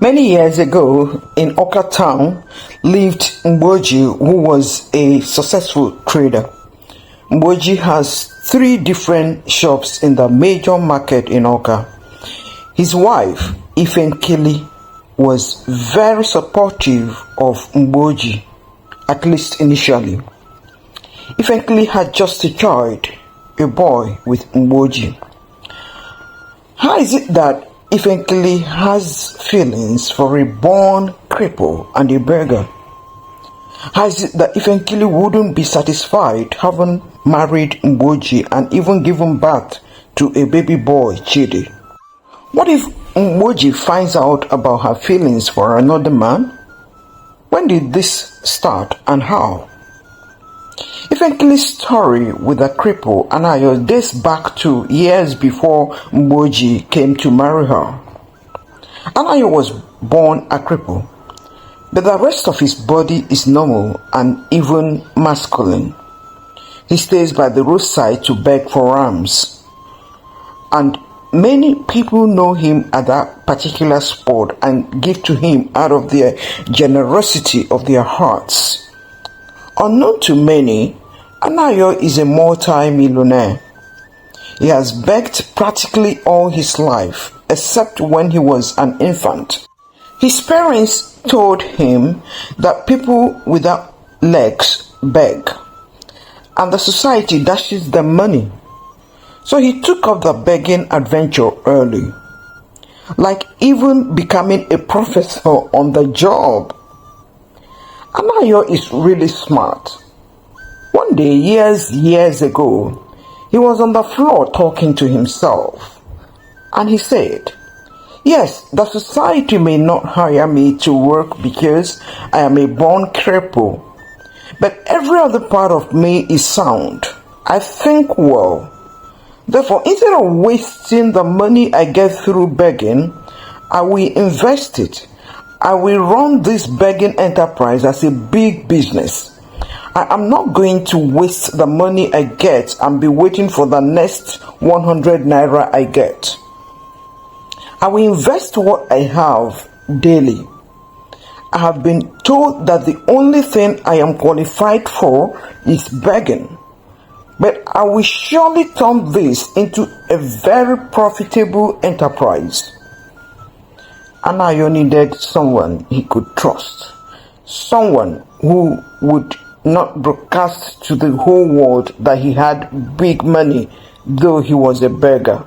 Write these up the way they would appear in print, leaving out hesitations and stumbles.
Many years ago, in Oka town, lived Mgboji, who was a successful trader. Mgboji has 3 different shops in the major market in Oka. His wife, Ifenkili, was very supportive of Mgboji, at least initially. Ifenkili had just a child, a boy with Mgboji. How is it that Ifenkili has feelings for a born cripple and a beggar? How is it that Ifenkili wouldn't be satisfied having married Mgboji and even given birth to a baby boy, Chidi? What if Mgboji finds out about her feelings for another man? When did this start and how? Ifenkili's story with the cripple Anayo dates back to years before Mgboji came to marry her. Anayo was born a cripple, but the rest of his body is normal and even masculine. He stays by the roadside to beg for alms, and many people know him at that particular spot and give to him out of their generosity of their hearts. Unknown to many, Anayo is a multi-millionaire. He has begged practically all his life, except when he was an infant. His parents told him that people without legs beg, and the society dashes them money. So he took up the begging adventure early, like even becoming a professor on the job. Anayo is really smart. One day, years ago, he was on the floor talking to himself, and he said, "Yes, the society may not hire me to work because I am a born cripple, but every other part of me is sound. I think well. Therefore, instead of wasting the money I get through begging, I will invest it. I will run this begging enterprise as a big business. I am not going to waste the money I get and be waiting for the next 100 naira I get. I will invest what I have daily. I have been told that the only thing I am qualified for is begging, but I will surely turn this into a very profitable enterprise." Anayo needed someone he could trust, someone who would not broadcast to the whole world that he had big money, though he was a beggar.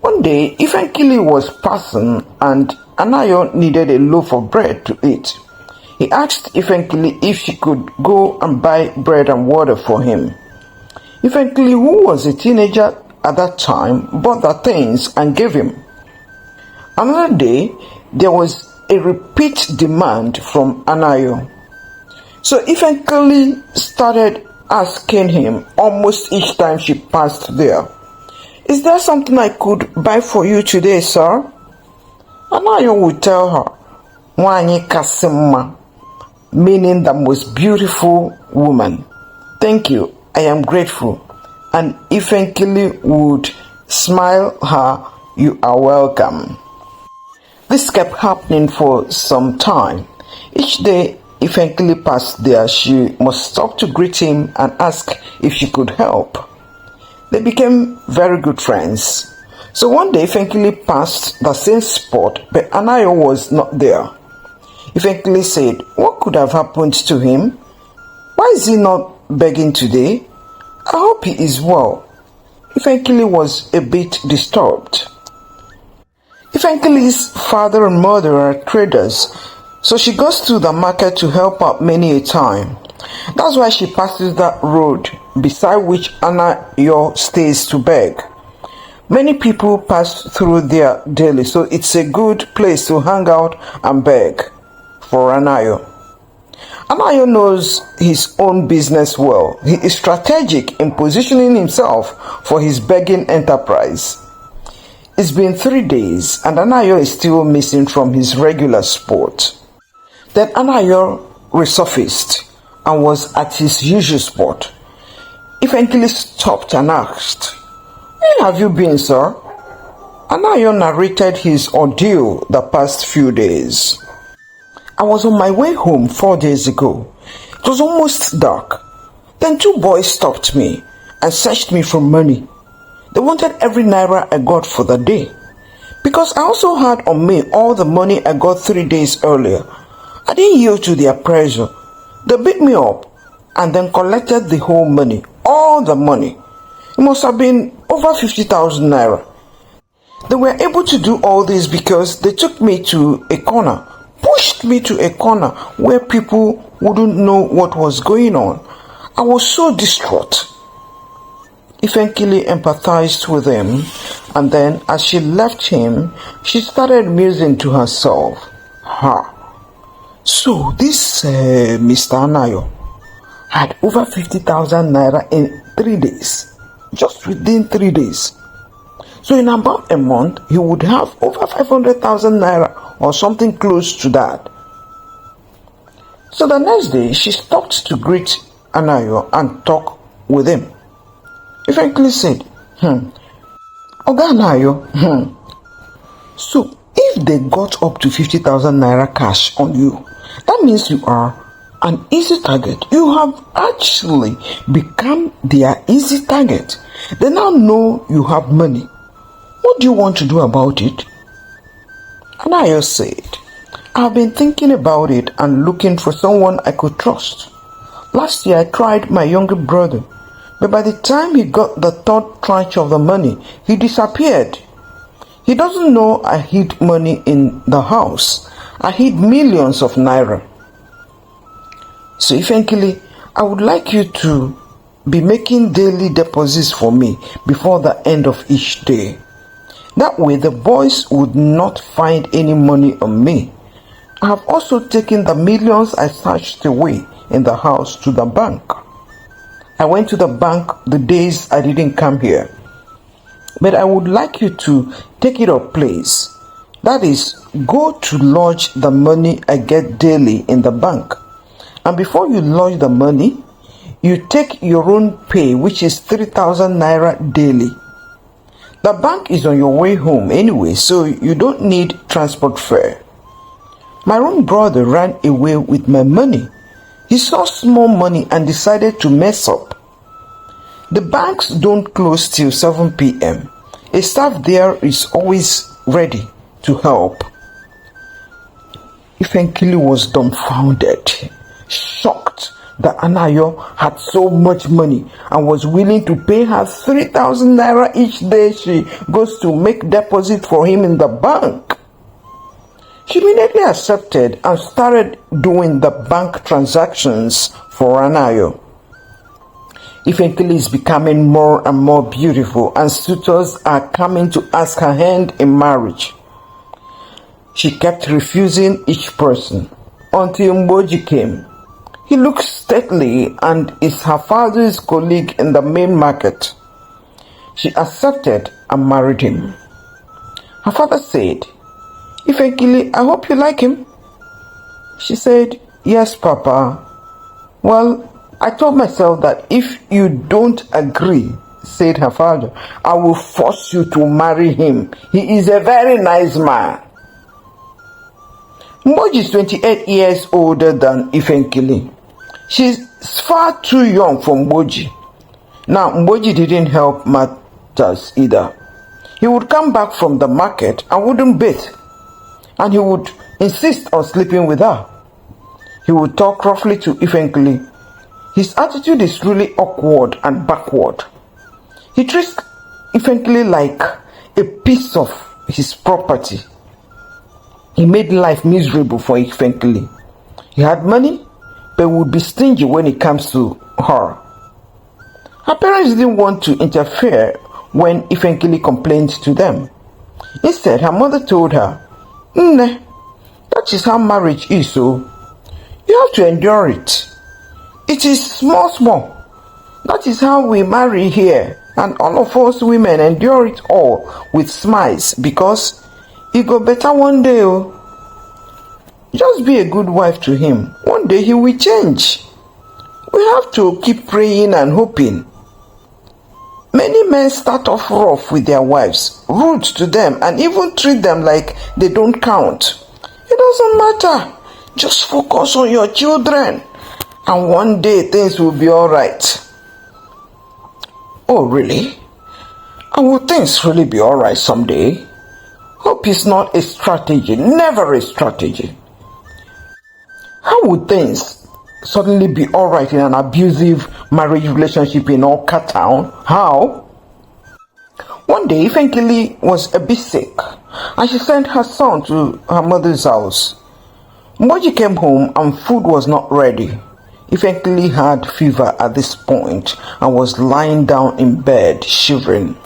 One day, Ifenkili was passing and Anayo needed a loaf of bread to eat. He asked Ifenkili if she could go and buy bread and water for him. Ifenkili, who was a teenager at that time, bought the things and gave him. Another day, there was a repeat demand from Anayo. So Ifenkili started asking him almost each time she passed there, "Is there something I could buy for you today, sir?" Anayo would tell her, "Wanyi kasimma," meaning the most beautiful woman. "Thank you, I am grateful." And Ifenkili would smile her, "You are welcome." This kept happening for some time. Each day Ifenkili passed there, she must stop to greet him and ask if she could help. They became very good friends. So one day Ifenkili passed the same spot, but Anayo was not there. Ifenkili said, "What could have happened to him? Why is he not begging today? I hope he is well." Ifenkili was a bit disturbed. Ifenkili's father and mother are traders, so she goes to the market to help out many a time. That's why she passes that road beside which Anayo stays to beg. Many people pass through there daily, so it's a good place to hang out and beg for Anayo. Anayo knows his own business well. He is strategic in positioning himself for his begging enterprise. It's been 3 days and Anayo is still missing from his regular spot. Then Anayo resurfaced and was at his usual spot. Ifenkili stopped and asked, "Where have you been, sir?" Anayo narrated his ordeal the past few days. I was on my way home 4 days ago. It was almost dark. Then two boys stopped me and searched me for money. They wanted every naira I got for the day. Because I also had on me all the money I got 3 days earlier. I didn't yield to their pressure. They beat me up and then collected the whole money, all the money. It must have been over 50,000 naira. They were able to do all this because they took me to a corner, pushed me to a corner where people wouldn't know what was going on. I was so distraught. Ifenkili empathized with him, and then as she left him, she started musing to herself. So this Mr. Anayo had over 50,000 naira in 3 days, just within 3 days. So in about a month, he would have over 500,000 naira or something close to that. So the next day, she stopped to greet Anayo and talk with him. Ifenkili said, Oga Anayo, so if they got up to 50,000 naira cash on you, that means you are an easy target. You have actually become their easy target. They now know you have money. What do you want to do about it? Anayo said, I've been thinking about it and looking for someone I could trust. Last year I tried my younger brother, but by the time he got the third tranche of the money, he disappeared. He doesn't know I hid money in the house. I hid millions of naira. So Ifenkili, I would like you to be making daily deposits for me before the end of each day. That way the boys would not find any money on me. I have also taken the millions I stashed away in the house to the bank. I went to the bank the days I didn't come here. But I would like you to take it up, please. That is, go to lodge the money I get daily in the bank. And before you lodge the money, you take your own pay, which is 3,000 naira daily. The bank is on your way home anyway, so you don't need transport fare. My own brother ran away with my money. He saw small money and decided to mess up. The banks don't close till 7 p.m. A staff there is always ready to help. Ifenkili was dumbfounded, shocked that Anayo had so much money and was willing to pay her 3,000 naira each day she goes to make deposit for him in the bank. She immediately accepted and started doing the bank transactions for Anayo. Ifenkili is becoming more and more beautiful, and suitors are coming to ask her hand in marriage. She kept refusing each person until Mgboji came. He looks stately and is her father's colleague in the main market. She accepted and married him. Her father said, Ifenkili, I hope you like him. She said, yes, Papa. Well, I told myself that if you don't agree, said her father, I will force you to marry him. He is a very nice man. Mgboji is 28 years older than Ifenkili. She's far too young for Mgboji. Now, Mgboji didn't help matters either. He would come back from the market and wouldn't bathe, and he would insist on sleeping with her. He would talk roughly to Ifenkili. His attitude is really awkward and backward. He treats Ifenkili like a piece of his property. He made life miserable for Ifenkili. He had money, but would be stingy when it comes to her. Her parents didn't want to interfere when Ifenkili complained to them. Instead, her mother told her, Nne, that is how marriage is, so you have to endure it. It is small. That is how we marry here, and all of us women endure it all with smiles because it go better one day. Just be a good wife to him. One day he will change. We have to keep praying and hoping. Many men start off rough with their wives, rude to them, and even treat them like they don't count. It doesn't matter. Just focus on your children, and one day things will be alright. Oh, really? And will things really be alright someday? Hope is not a strategy, never a strategy. How would things suddenly be alright in an abusive marriage relationship in Oka town? How? One day, Ifenkili was a bit sick, and she sent her son to her mother's house. Mgboji came home and food was not ready. Ifenkili had fever at this point and was lying down in bed, shivering.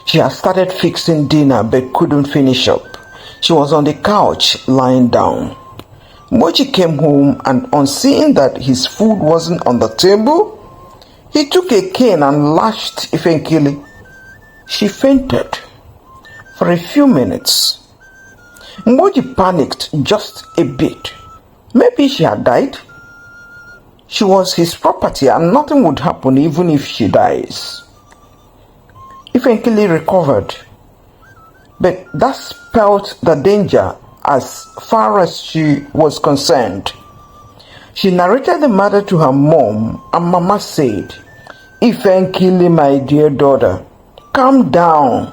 She had started fixing dinner but couldn't finish up. She was on the couch, lying down. Mgboji came home and on seeing that his food wasn't on the table, he took a cane and lashed Ifenkili. She fainted for a few minutes. Mgboji panicked just a bit. Maybe she had died. She was his property and nothing would happen even if she dies. Ifenkili recovered, but that spelled the danger as far as she was concerned. She narrated the matter to her mom, and Mama said, "Ifenkili, my dear daughter, calm down.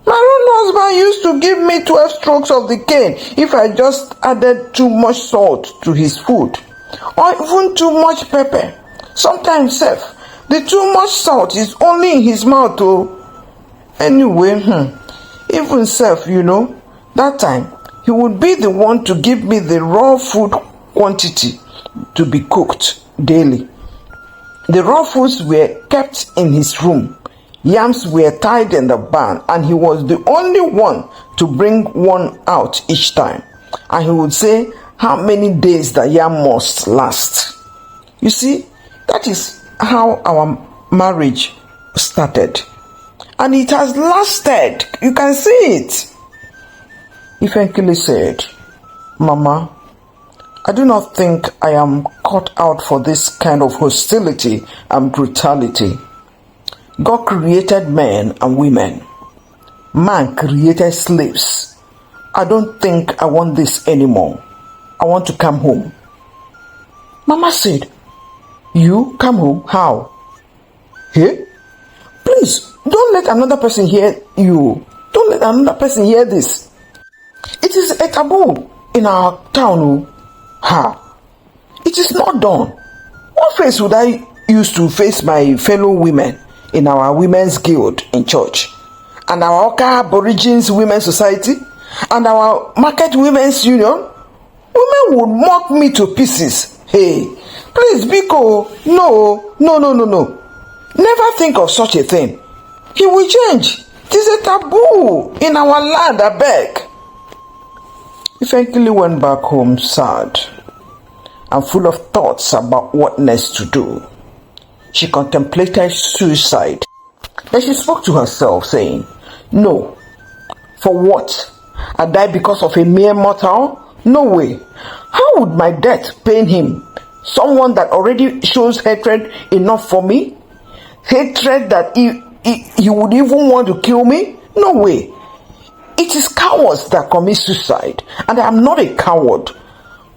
My own husband used to give me 12 strokes of the cane if I just added too much salt to his food, or even too much pepper. Sometimes, the too much salt is only in his mouth, oh. Anyway, even that time, he would be the one to give me the raw food quantity to be cooked daily. The raw foods were kept in his room. Yams were tied in the barn, and he was the only one to bring one out each time. And he would say how many days the yam must last. You see, that is how our marriage started. And it has lasted. You can see it." Ifenkili said, "Mama, I do not think I am cut out for this kind of hostility and brutality. God created men and women. Man created slaves. I don't think I want this anymore. I want to come home." Mama said, "You come home? How?" "Hey, please, don't let another person hear you. Don't let another person hear this. It is a taboo in our town. Ha! It is not done. What face would I use to face my fellow women in our women's guild in church, and our Oka Aborigines Women's Society, and our Market Women's Union? Women would mock me to pieces. Hey, please, Biko, no. Never think of such a thing. He will change. It is a taboo in our land, I beg." Ifenkili went back home sad and full of thoughts about what next to do. She contemplated suicide. Then she spoke to herself, saying, "No. For what? I die because of a mere mortal? No way. How would my death pain him? Someone that already shows hatred enough for me? Hatred that he would even want to kill me? No way. It is cowards that commit suicide, and I am not a coward.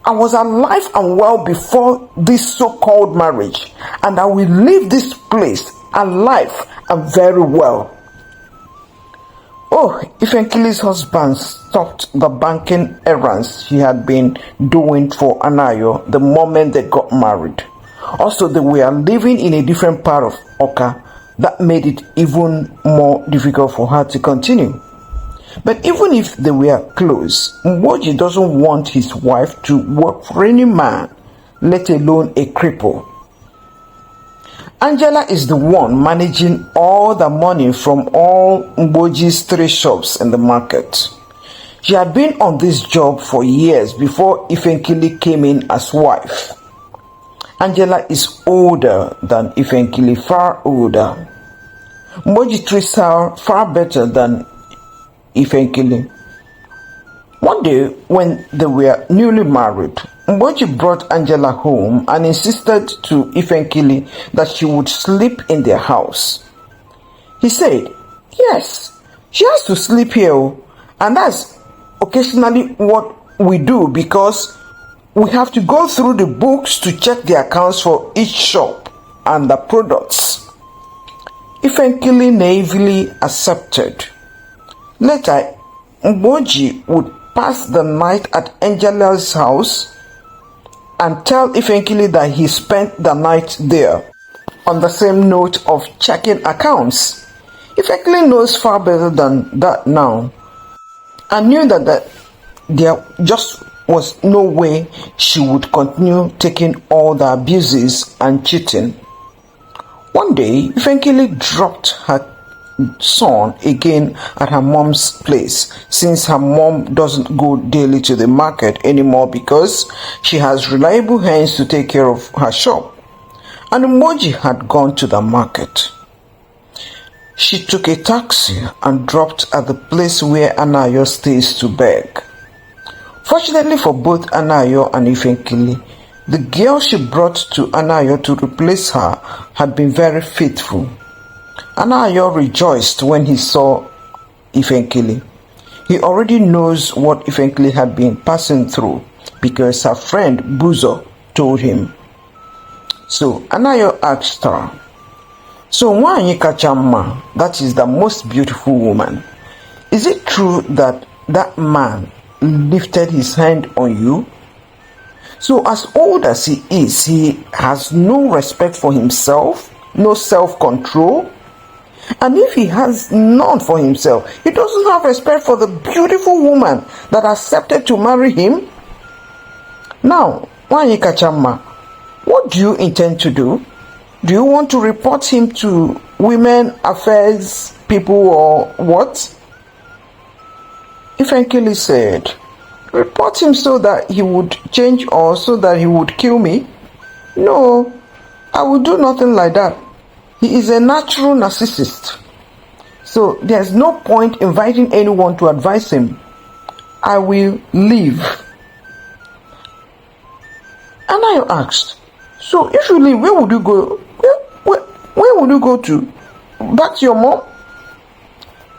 I was alive and well before this so-called marriage, and I will leave this place alive and very well." Oh, Ifenkili's husband stopped the banking errands he had been doing for Anayo the moment they got married. Also, they were living in a different part of Oka. That made it even more difficult for her to continue. But even if they were close, Mgboji doesn't want his wife to work for any man, let alone a cripple. Angela is the one managing all the money from all Mgboji's 3 shops in the market. She had been on this job for years before Ifenkili came in as wife. Angela is older than Ifenkili, far older. Mgboji treats her far better than Ifenkili. One day, when they were newly married, Mgboji brought Angela home and insisted to Ifenkili that she would sleep in their house. He said, yes, she has to sleep here, and that's occasionally what we do because we have to go through the books to check the accounts for each shop and the products. Ifenkili naively accepted. Later, Mgboji would pass the night at Angela's house and tell Ifenkili that he spent the night there. On the same note of checking accounts, Ifenkili knows far better than that now, and knew that there just was no way she would continue taking all the abuses and cheating. One day, Ifenkili dropped her son again at her mom's place, since her mom doesn't go daily to the market anymore because she has reliable hands to take care of her shop, and Mgboji had gone to the market. She took a taxi and dropped at the place where Anayo stays to beg. Fortunately for both Anayo and Ifenkili, the girl she brought to Anayo to replace her had been very faithful. Anayo rejoiced when he saw Ifenkili. He already knows what Ifenkili had been passing through because her friend Buzo told him. So Anayo asked her, "So Nwanyi Kachamma, that is the most beautiful woman, is it true that that man lifted his hand on you? So as old as he is, he has no respect for himself, no self-control? And if he has none for himself, he doesn't have respect for the beautiful woman that accepted to marry him? Now, Nwanyi Kachamma, what do you intend to do? Do you want to report him to women affairs people or what?" Ifenkili said, "Report him so that he would change or so that he would kill me? No, I will do nothing like that. He is a natural narcissist. So there's no point inviting anyone to advise him. I will leave." Anayo asked, "So if you leave, where would you go? Where would you go to? Back to your mom?"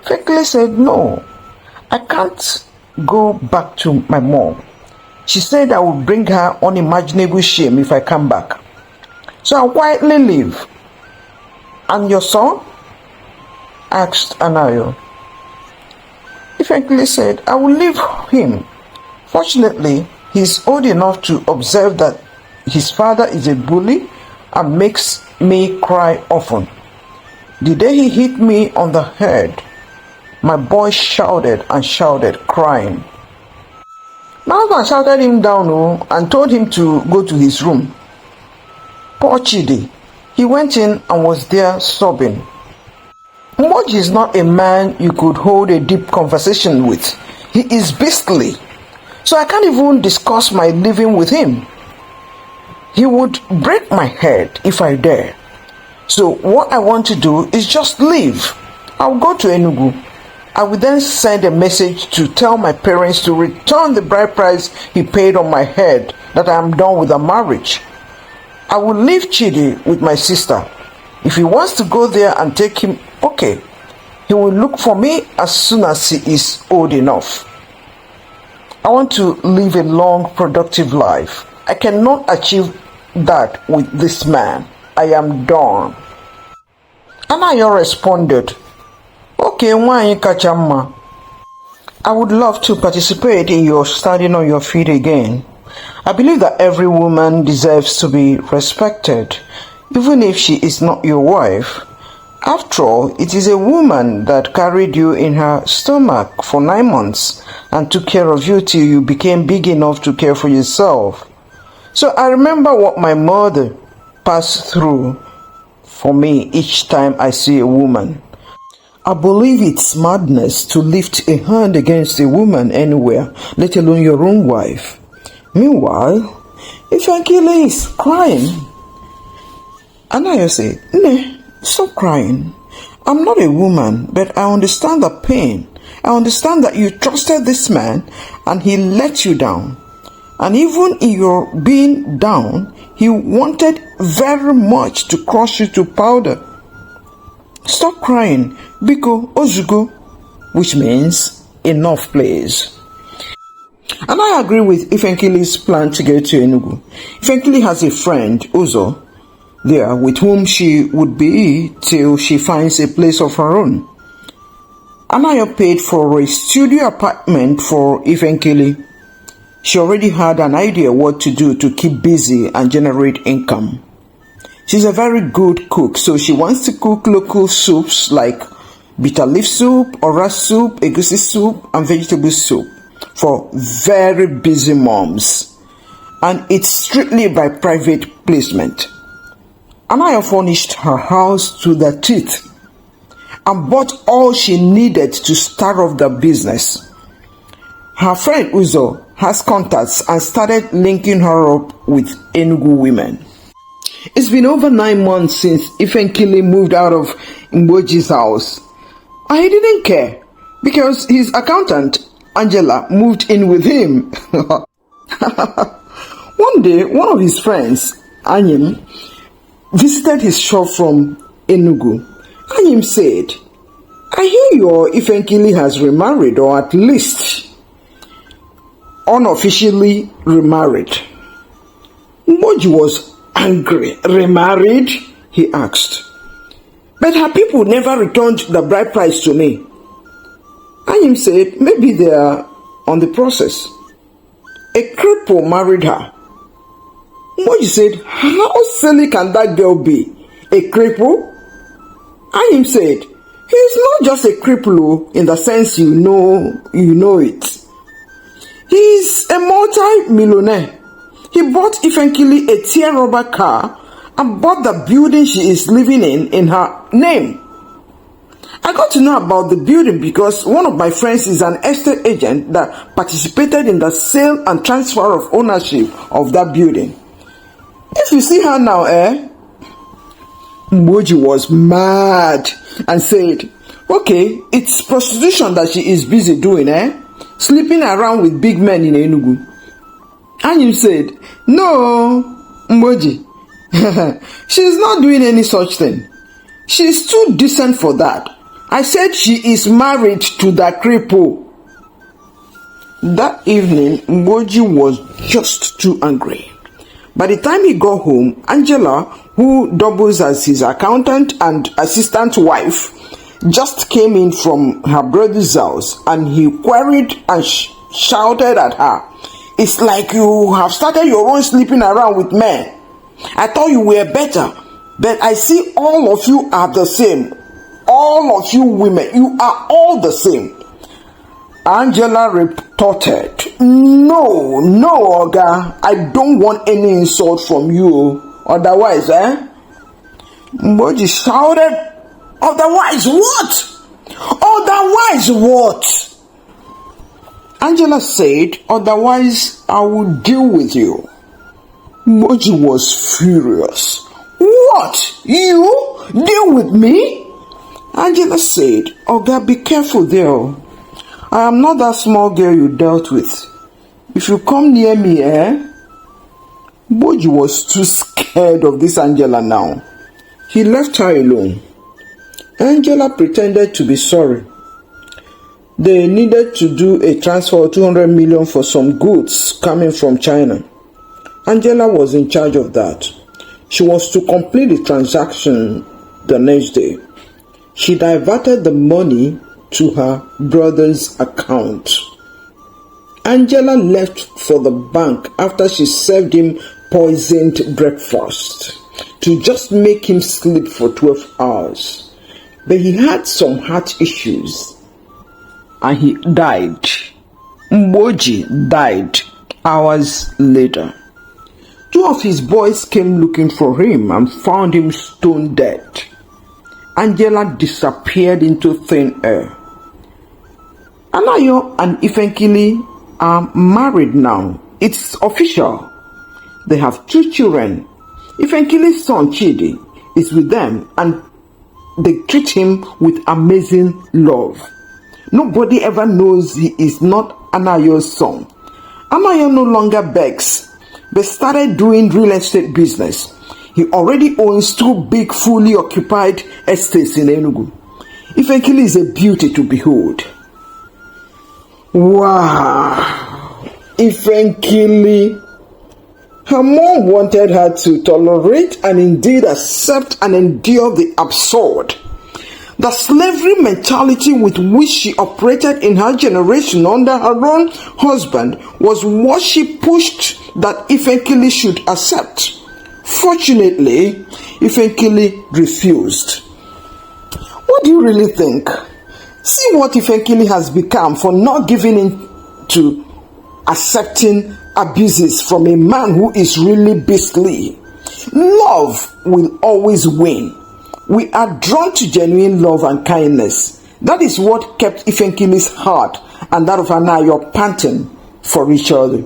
Ifenkili said, "No, I can't go back to my mom. She said I would bring her unimaginable shame if I come back. So I'll quietly leave." "And your son?" asked Anayo. Ifenkili said, "I will leave him. Fortunately, he's old enough to observe that his father is a bully and makes me cry often. The day he hit me on the head, my boy shouted and shouted, crying. My husband shouted him down and told him to go to his room. Poor Chidi. He went in and was there sobbing. Mgboji is not a man you could hold a deep conversation with. He is beastly. So I can't even discuss my living with him. He would break my head if I dare. So what I want to do is just leave. I'll go to Enugu. I will then send a message to tell my parents to return the bride price he paid on my head, that I am done with the marriage. I will leave Chidi with my sister. If he wants to go there and take him, okay. He will look for me as soon as he is old enough. I want to live a long, productive life. I cannot achieve that with this man. I am done." Anayo responded, "Okay, Nwanyi Kachamma, I would love to participate in your standing on your feet again. I believe that every woman deserves to be respected, even if she is not your wife. After all, it is a woman that carried you in her stomach for 9 months and took care of you till you became big enough to care for yourself. So I remember what my mother passed through for me each time I see a woman. I believe it's madness to lift a hand against a woman anywhere, let alone your own wife." Meanwhile, Ifenkili is crying. Anayo said, "Ne, stop crying. I'm not a woman, but I understand the pain. I understand that you trusted this man and he let you down. And even in your being down, he wanted very much to crush you to powder. Stop crying, biko ozugo, which means enough please. And I agree with Ifenkili's plan to go to Enugu. Ifenkili has a friend, Uzo, there with whom she would be till she finds a place of her own. Anayo paid for a studio apartment for Ifenkili. She already had an idea what to do to keep busy and generate income. She's a very good cook, so she wants to cook local soups like bitter leaf soup, ora soup, egusi soup, and vegetable soup for very busy moms. And it's strictly by private placement. Anayo furnished her house to the teeth and bought all she needed to start off the business. Her friend Uzo has contacts and started linking her up with Enugu women. It's been over 9 months since Ifenkili moved out of Mgboji's house. I didn't care because his accountant, Angela, moved in with him. One day, one of his friends, Anyim, visited his shop from Enugu. Anyim said, I hear your Ifenkili has remarried, or at least unofficially remarried. Mgboji was angry. Remarried? He asked. But her people never returned the bride price to me. Anyim said, maybe they are on the process. A cripple married her. Mgboji said, how silly can that girl be? A cripple? Anyim said, he's not just a cripple in the sense you know it. He's a multi-millionaire. He bought Ifenkili a tear rubber car and bought the building she is living in her name. I got to know about the building because one of my friends is an estate agent that participated in the sale and transfer of ownership of that building. If you see her now, Mgboji was mad and said, okay, it's prostitution that she is busy doing, sleeping around with big men in Enugu. And you said, no, Mgboji, she's not doing any such thing. She's too decent for that. I said she is married to the cripple. That evening, Mgboji was just too angry. By the time he got home, Angela, who doubles as his accountant and assistant wife, just came in from her brother's house, and he queried and shouted at her, it's like you have started your own sleeping around with men. I thought you were better, but I see all of you are the same. All of you women, you are all the same. Angela retorted, no, Oga, I don't want any insult from you. Otherwise, Mgboji shouted, otherwise what? Otherwise what? Angela said, otherwise I will deal with you. Mgboji was furious. What? You? Deal with me? Angela said, Oga, be careful there. I am not that small girl you dealt with. If you come near me, Mgboji was too scared of this Angela now. He left her alone. Angela pretended to be sorry. They needed to do a transfer of 200 million for some goods coming from China. Angela was in charge of that. She was to complete the transaction the next day. She diverted the money to her brother's account. Angela left for the bank after she served him poisoned breakfast to just make him sleep for 12 hours. But he had some heart issues and he died. Mgboji died hours later. 2 of his boys came looking for him and found him stone dead. Angela disappeared into thin air. Anayo and Ifenkili are married now. It's official. They have 2 children. Ifenkili's son Chidi is with them and they treat him with amazing love. Nobody ever knows he is not Anayo's son. Anayo no longer begs, but started doing real estate business. He already owns 2 big fully occupied estates in Enugu. Ifenkili is a beauty to behold. Wow! Ifenkili. Her mom wanted her to tolerate and indeed accept and endure the absurd. The slavery mentality with which she operated in her generation under her own husband was what she pushed that Ifenkili should accept. Fortunately, Ifenkili refused. What do you really think? See what Ifenkili has become for not giving in to accepting abuses from a man who is really beastly. Love will always win. We are drawn to genuine love and kindness. That is what kept Ifenkili's heart and that of Anayo panting for each other.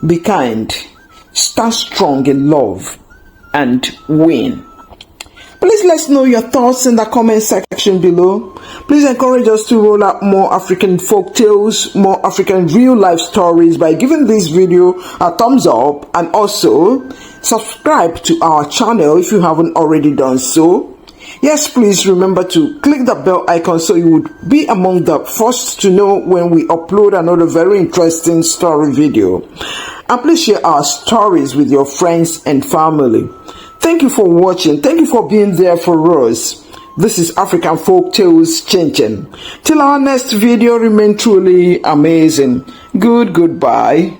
Be kind, stand strong in love, and win. Please let us know your thoughts in the comment section below. Please encourage us to roll out more African folk tales, more African real life stories by giving this video a thumbs up, and also subscribe to our channel if you haven't already done so. Yes, please remember to click the bell icon so you would be among the first to know when we upload another very interesting story video. And please share our stories with your friends and family. Thank you for watching. Thank you for being there for us. This is African Folk Tales ChinChin. Till our next video, remain truly amazing. Goodbye.